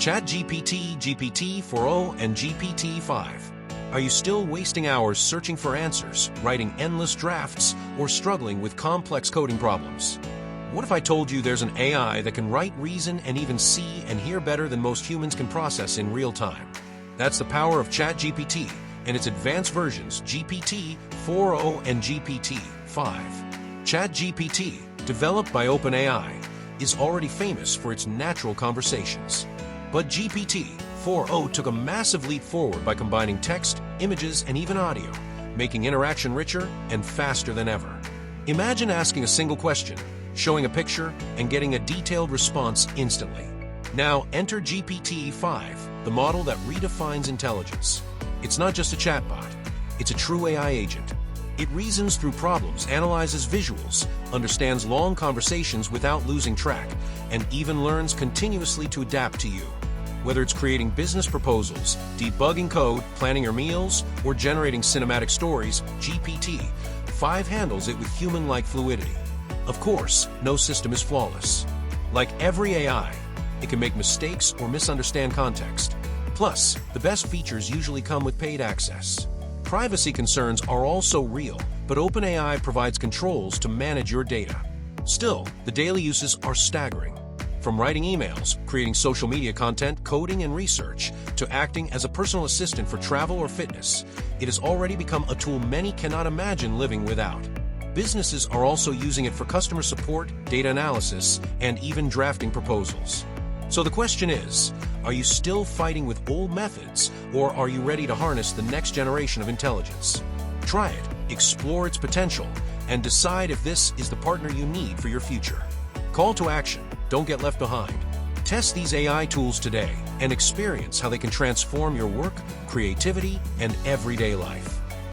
ChatGPT, GPT-4o, and GPT-5. Are you still wasting hours searching for answers, writing endless drafts, or struggling with complex coding problems? What if I told you there's an AI that can write, reason, and even see and hear better than most humans can process in real time? That's the power of ChatGPT and its advanced versions, GPT-4o and GPT-5. ChatGPT, developed by OpenAI, is already famous for its natural conversations. But GPT-4o took a massive leap forward by combining text, images, and even audio, making interaction richer and faster than ever. Imagine asking a single question, showing a picture, and getting a detailed response instantly. Now enter GPT-5, the model that redefines intelligence. It's not just a chatbot, it's a true AI agent. It reasons through problems, analyzes visuals, understands long conversations without losing track, and even learns continuously to adapt to you. Whether it's creating business proposals, debugging code, planning your meals, or generating cinematic stories, GPT-5 handles it with human-like fluidity. Of course, no system is flawless. Like every AI, it can make mistakes or misunderstand context. Plus, the best features usually come with paid access. Privacy concerns are also real, but OpenAI provides controls to manage your data. Still, the daily uses are staggering. From writing emails, creating social media content, coding and research, to acting as a personal assistant for travel or fitness, it has already become a tool many cannot imagine living without. Businesses are also using it for customer support, data analysis, and even drafting proposals. So the question is, are you still fighting with old methods, or are you ready to harness the next generation of intelligence? Try it, explore its potential, and decide if this is the partner you need for your future. Call to action, don't get left behind. Test these AI tools today and experience how they can transform your work, creativity, and everyday life.